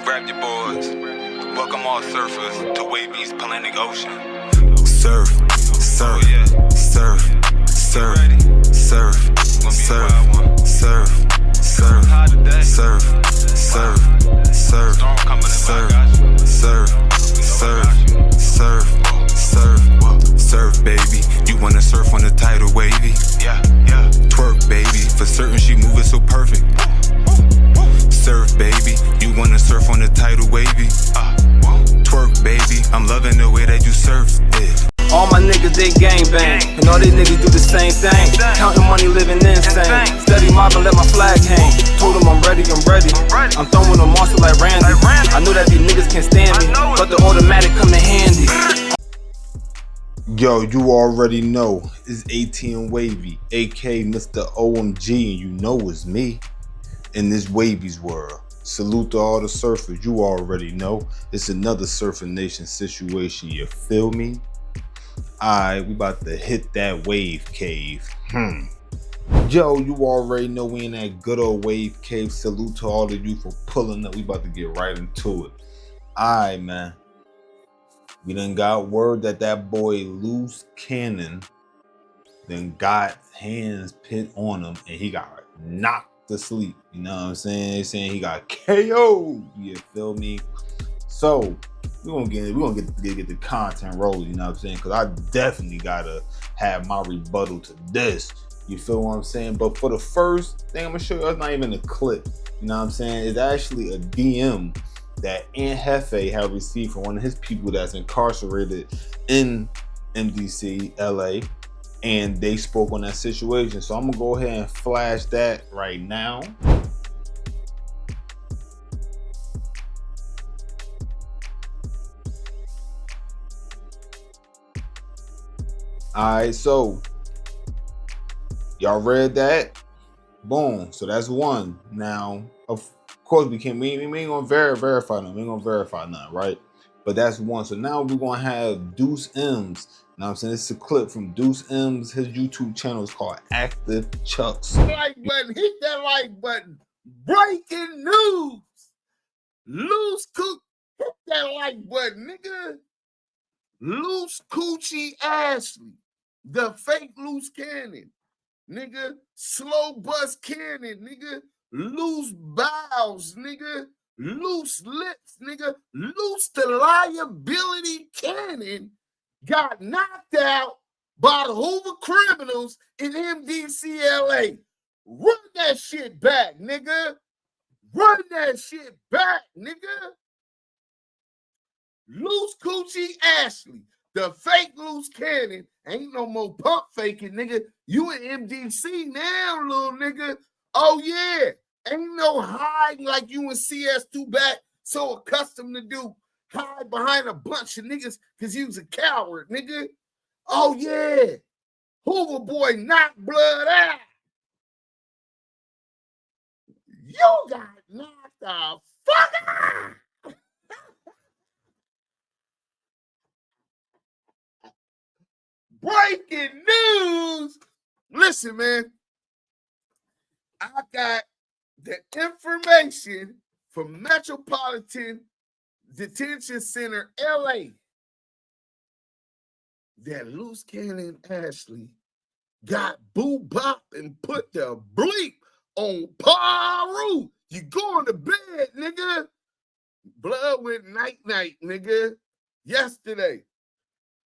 Grab your boards. Welcome all surfers to Wavvy's Atlantic Ocean. Surf, surf, surf, surf, surf, surf, surf, surf, surf, surf, surf, surf, surf, surf, surf, baby. You wanna surf on the title, Wavy? Yeah. Twerk, baby. For certain, she moving so perfect. Surf, baby. You wanna surf on the title, Wavy? Twerk, baby. I'm loving the way that you surf it. All my niggas, they gang bang, and all these niggas do the same thing. Counting money, living insane. Steady mobbing, let my flag hang. Told them I'm ready. I'm throwing them monster like Randy. I know that these niggas can't stand me, but the automatic come in handy. Yo, you already know it's ATM Wavy, aka Mr. OMG, and you know it's me in this Wavy's world. Salute to all the surfers, you already know it's another Surfing Nation situation, you feel me? Alright, we about to hit that wave cave. Yo, you already know we in that good old wave cave. Salute to all of you for pulling up. We about to get right into it. Alright, man. We done got word that boy Luce Cannon then got hands pit on him and he got knocked to sleep. You know what I'm saying? They're saying he got KO. You feel me? So we're gonna get the content rolling, you know what I'm saying? Cause I definitely gotta have my rebuttal to this. You feel what I'm saying? But for the first thing I'm gonna show you, it's not even a clip. You know what I'm saying? It's actually a DM that Aunt Hefe had received from one of his people that's incarcerated in MDC, LA, and they spoke on that situation. So I'm gonna go ahead and flash that right now. All right, so y'all read that? Boom. So that's one. Now, of course, we ain't gonna verify nothing. We ain't gonna verify nothing, right? But that's one. So now we're gonna have Duse M'z. Now I'm saying this is a clip from Duse M'z. His YouTube channel is called Active Chucks. Like button, hit that like button. Breaking news. Luce hit that like button, nigga. Luce Coochie Ashley, the fake Luce Cannon, nigga. Slow bus Cannon, nigga. Loose bowels, nigga. Loose lips, nigga. Loose the liability Cannon got knocked out by the Hoover criminals in MDCLA. Run that shit back, nigga. Run that shit back, nigga. Luce Coochie Ashley, the fake Luce Cannon. Ain't no more pump faking, nigga. You in MDC now, little nigga. Oh, yeah. Ain't no hiding like you and CS2 back so accustomed to do. Hide behind a bunch of niggas because you was a coward, nigga. Oh, yeah. Hoover boy knocked blood out. You got knocked the fuck out. Breaking news. Listen, man. I got the information from Metropolitan Detention Center, LA, that Luce Cannon Ashley got boo bop and put the bleep on Paru. You going to bed, nigga. Blood went night, nigga. Yesterday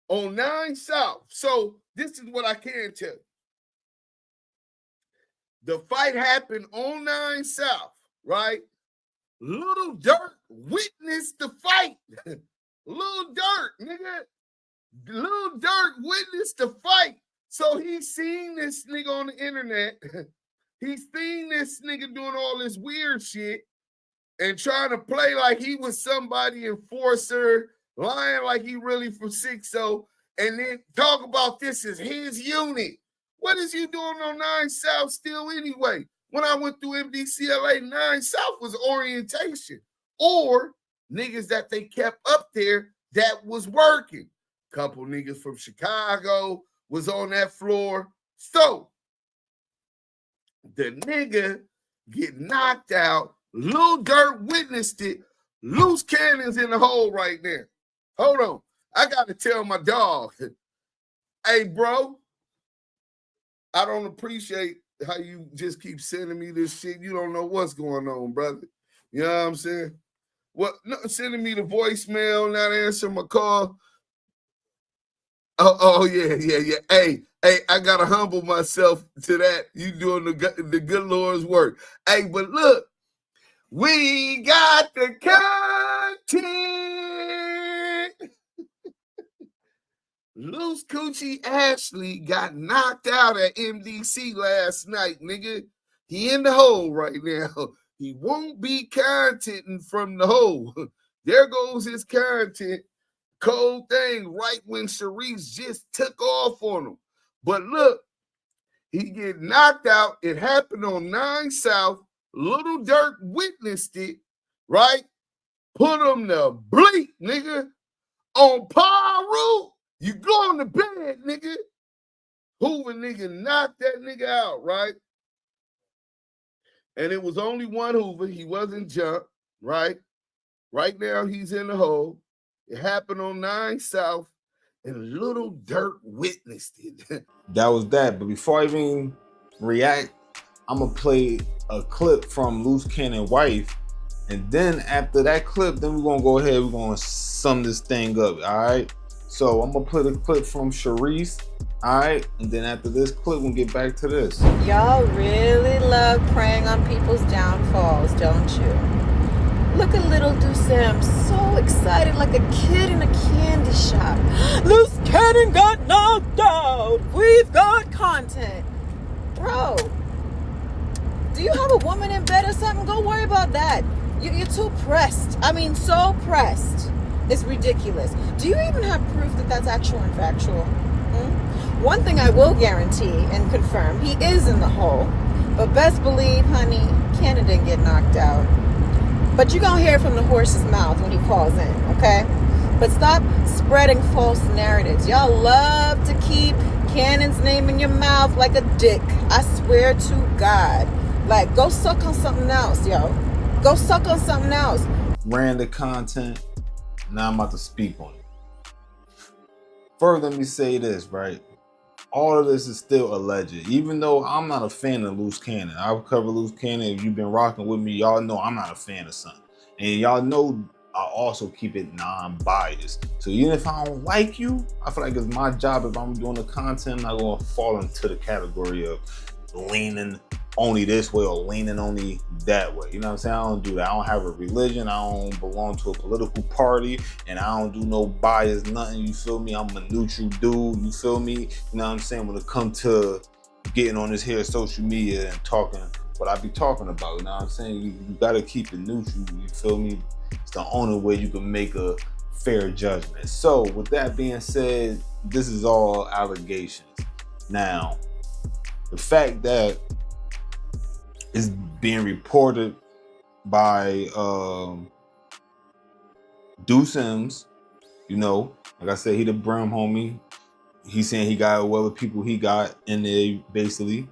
on 9 South. So this is what I can tell you. The fight happened on 9 South, right? Little Dirt witnessed the fight. Little Dirt, nigga. Little Dirt witnessed the fight. So he's seen this nigga on the internet. He's seen this nigga doing all this weird shit and trying to play like he was somebody enforcer, lying like he really from 6-0, and then talk about this as his unit. What is you doing on 9 South still anyway? When I went through MDCLA, 9 South was orientation or niggas that they kept up there that was working. Couple niggas from Chicago was on that floor. So the nigga get knocked out. Lil Dirt witnessed it. Luce Cannon's in the hole right now. Hold on. I got to tell my dog, hey, bro, I don't appreciate how you just keep sending me this shit. You don't know what's going on, brother. You know what I'm saying? What? No, sending me the voicemail, not answering my call. Oh yeah. Hey, I gotta humble myself to that. You doing the good Lord's work. Hey, but look, we got the content. Luce Coochie Ashley got knocked out at MDC last night, nigga. He in the hole right now. He won't be contenting from the hole. There goes his content. Cold thing right when Sharice just took off on him. But look, he get knocked out. It happened on 9 South. Little Dirk witnessed it, right? Put him to bleep, nigga. On Paru, you going to bed, nigga. Hoover nigga knocked that nigga out, right? And it was only one Hoover. He wasn't jumped, right? Right now, he's in the hole. It happened on 9 South, and Little Dirk witnessed it. That was that. But before I even react, I'm going to play a clip from Luce Cannon's wife. And then after that clip, then we're going to go ahead. We're going to sum this thing up, all right? So I'm going to play the clip from Sharice, all right? And then after this clip, we'll get back to this. Y'all really love preying on people's downfalls, don't you? Look at little Duse M'z, so excited like a kid in a candy shop. Luce Cannon got knocked out. We've got content. Bro, do you have a woman in bed or something? Go worry about that. You're too pressed. I mean, so pressed. It's ridiculous. Do you even have proof that that's actual and factual? One thing I will guarantee and confirm, he is in the hole. But best believe, honey, Cannon didn't get knocked out. But you're going to hear it from the horse's mouth when he calls in, okay? But stop spreading false narratives. Y'all love to keep Cannon's name in your mouth like a dick. I swear to God. Like, go suck on something else, yo. Go suck on something else. Ran the content. Now I'm about to speak on it. Further, let me say this, right? All of this is still alleged. Even though I'm not a fan of Luce Cannon. I've covered Luce Cannon. If you've been rocking with me, y'all know I'm not a fan of something. And y'all know I also keep it non-biased. So even if I don't like you, I feel like it's my job. If I'm doing the content, I'm not going to fall into the category of leaning only this way or leaning only that way. You know what I'm saying? I don't do that. I don't have a religion. I don't belong to a political party, and I don't do no bias, nothing. You feel me? I'm a neutral dude. You feel me? You know what I'm saying? When it comes to getting on this here social media and talking what I be talking about, you know what I'm saying? You got to keep it neutral. You feel me? It's the only way you can make a fair judgment. So with that being said, this is all allegations. Now, the fact that it's being reported by Duse M'z, you know, like I said, he the Brim homie. He's saying he got whatever people he got in there, basically.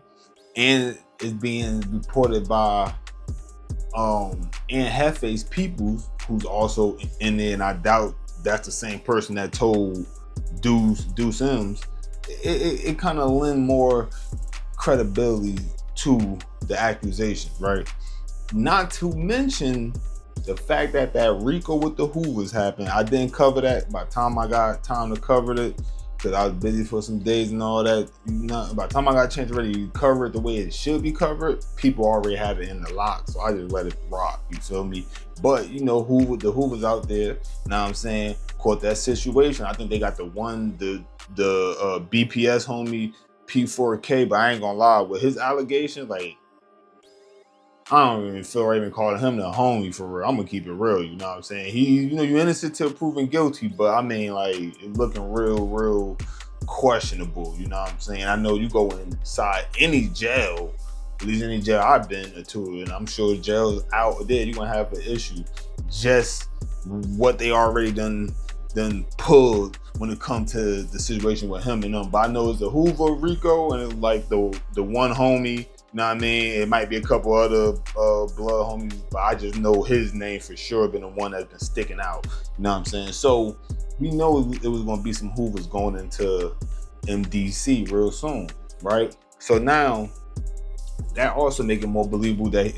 And it's being reported by Anne Hefe's Peoples, who's also in there, and I doubt that's the same person that told Duse M'z. It kind of lend more credibility to the accusation, right? Not to mention the fact that Rico with the Hoovers happened. I didn't cover that. By the time I got time to cover it, because I was busy for some days and all that, by the time I got a chance to really cover it the way it should be covered, people already have it in the lock, so I just let it rock, you feel me? But, you know, the Hoovers out there, you know what I'm saying, caught that situation. I think they got the BPS homie, P4K, but I ain't gonna lie, with his allegations, like, I don't even feel right even calling him the homie for real. I'm gonna keep it real, you know what I'm saying? You innocent till proven guilty, but I mean, like, it's looking real questionable, you know what I'm saying? I know you go inside any jail, at least any jail I've been to, and I'm sure jails out there, you're gonna have an issue. Just what they already done pulled when it comes to the situation with him and them. But I know it's the Hoover, Rico, and it's like the one homie, you You know what I mean? It might be a couple other blood homies, but I just know his name for sure been the one that's been sticking out. You know what I'm saying? So we know it was going to be some Hoovers going into MDC real soon, right? So now that also make it more believable that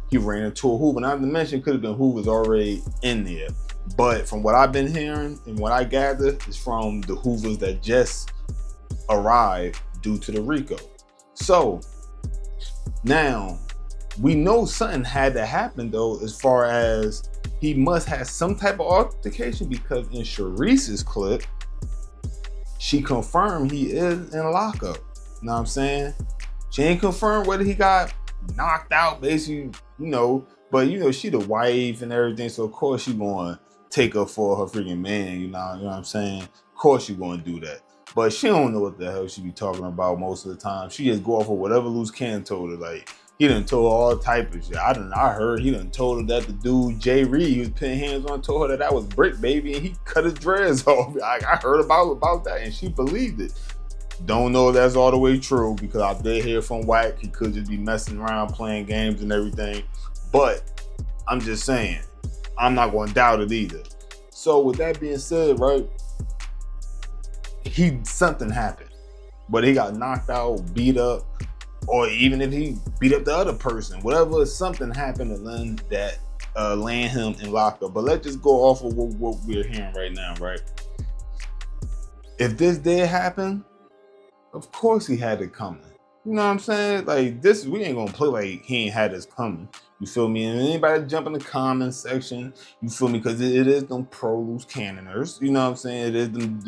he ran into a Hoover. Not to mention, could have been Hoovers already in there. But from what I've been hearing and what I gather is from the Hoovers that just arrived due to the RICO. So now we know something had to happen though, as far as he must have some type of altercation, because in Sharice's clip, she confirmed he is in lockup. You know what I'm saying? She ain't confirmed whether he got knocked out, basically, but she the wife and everything, so of course she gonna take up for her freaking man, you know what I'm saying? Of course she gonna do that. But she don't know what the hell she be talking about most of the time. She just go off of whatever Luce Cannon told her. Like, he done told her all type of shit. I heard he done told her that the dude Jay Reed he was putting hands on told her that was Brick Baby and he cut his dreads off. I heard about that and she believed it. Don't know if that's all the way true, because I did hear from Wack he could just be messing around playing games and everything. But I'm just saying, I'm not going to doubt it either. So with that being said, right, something happened. Whether he got knocked out, beat up, or even if he beat up the other person, whatever, something happened that land him in lockup. But let's just go off of what we're hearing right now, right? If this did happen, of course he had it coming. You know what I'm saying? Like, this, we ain't gonna play like he ain't had this coming. You feel me? And anybody jump in the comment section, you feel me? Because it is them pro Luce Cannoners. You know what I'm saying? It is them,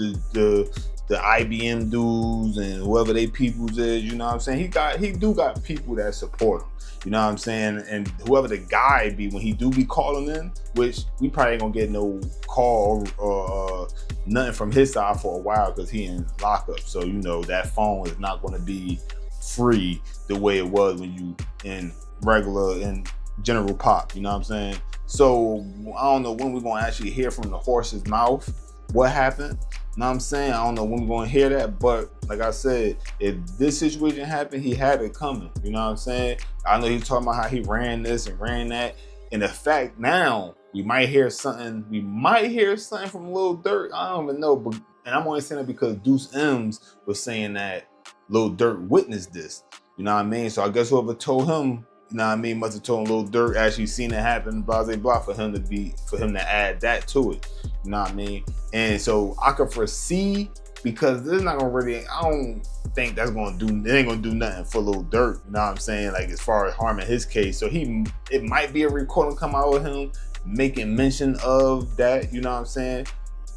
the IBM dudes and whoever they peoples is. You know what I'm saying? He do got people that support him. You know what I'm saying? And whoever the guy be when he do be calling in, which we probably ain't gonna get no call or nothing from his side for a while because he in lockup. So that phone is not gonna be free the way it was when you in regular and general pop. You know what I'm saying? So I don't know when we're gonna actually hear from the horse's mouth what happened. You know what I'm saying? I don't know when we're gonna hear that, but like I said, if this situation happened, he had it coming. You know what I'm saying? I know he's talking about how he ran this and ran that. And the fact now we might hear something from Lil Durk. I don't even know, but and I'm only saying that because Duse M'z was saying that Lil Durk witnessed this. You know what I mean? So I guess whoever told him, you know what I mean, must have told Lil Durk actually seen it happen, blah, blah, blah, for him to add that to it. You know what I mean? And so I could foresee, because this is not gonna really, I don't think it ain't gonna do nothing for Lil Durk. You know what I'm saying? Like, as far as harming his case. So it might be a recording come out with him making mention of that, you know what I'm saying?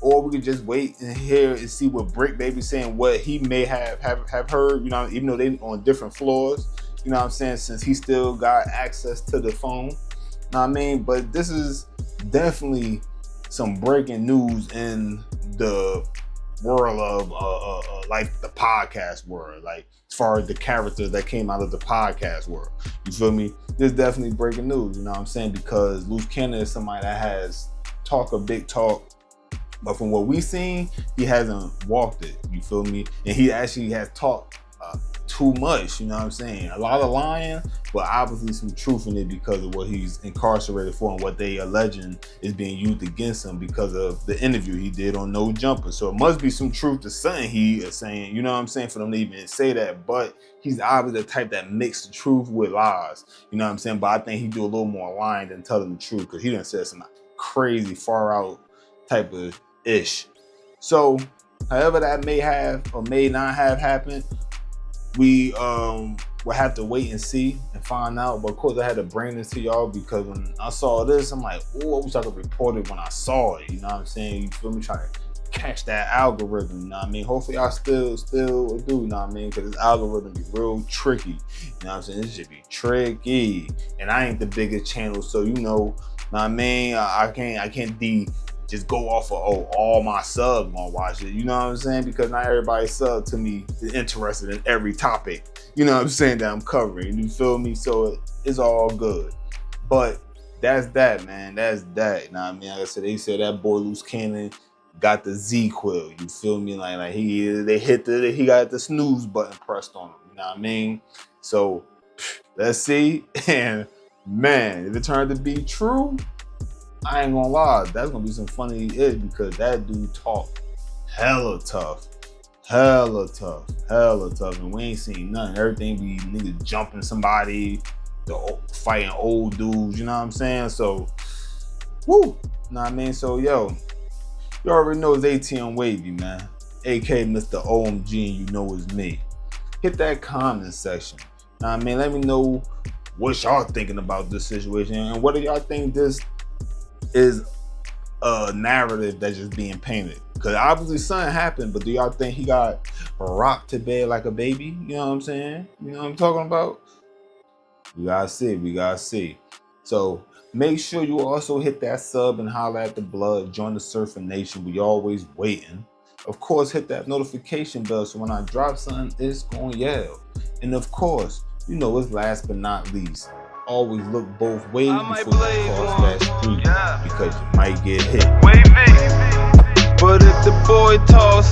Or we could just wait and hear and see what Brick Baby saying, what he may have heard, even though they on different floors, you know what I'm saying, since he still got access to the phone. You know what I mean? But this is definitely some breaking news in the world of like the podcast world, like as far as the characters that came out of the podcast world. You feel me? This is definitely breaking news, you know what I'm saying? Because Luce Cannon is somebody that has a big talk, but from what we seen, he hasn't walked it. You feel me? And he actually has talked too much. You know what I'm saying? A lot of lying, but obviously some truth in it because of what he's incarcerated for and what they alleging is being used against him because of the interview he did on Nojumper. So it must be some truth to something he is saying. You know what I'm saying? For them to even say that, but he's obviously the type that mixes the truth with lies. You know what I'm saying? But I think he do a little more lying than telling the truth, because he done said some crazy far out type of ish. So however that may have or may not have happened, we will have to wait and see and find out. But of course I had to bring this to y'all because when I saw this, I'm like, oh, I wish I could report it when I saw it. You know what I'm saying? You feel me? Trying to catch that algorithm. You know what I mean? Hopefully I still do. You know what I mean? Because this algorithm be real tricky. You know what I'm saying? This should be tricky. And I ain't the biggest channel, so know what I mean? I can't just go off of all my subs gonna watch it. You know what I'm saying? Because not everybody sub to me is interested in every topic, you know what I'm saying, that I'm covering. You feel me? So it's all good. But that's that, man. That's that. You know what I mean? Like I said, they said that boy Luce Cannon got the Z quill. You feel me? Like he got the snooze button pressed on him. You know what I mean? So Let's see. And man, if it turned to be true, I ain't gonna lie, that's gonna be some funny ish because that dude talk hella tough. Hella tough. And we ain't seen nothing. Everything be niggas jumping somebody, fighting old dudes, you know what I'm saying? So, woo. Know what I mean? So, yo, you already know it's ATM Wavy, man. AK Mr. OMG, and you know it's me. Hit that comment section. Know what I mean? Let me know what y'all thinking about this situation and what do y'all think this is a narrative that's just being painted. Because obviously something happened, but do y'all think he got rocked to bed like a baby? You know what I'm saying? You know what I'm talking about? We gotta see. So make sure you also hit that sub and holler at the blood. Join the Surfer Nation. We always waiting. Of course, hit that notification bell so when I drop something, it's gonna yell. And of course, you know it's last but not least. Always look both ways before you cross that street because you might get hit. Wavvy. But if the boy toss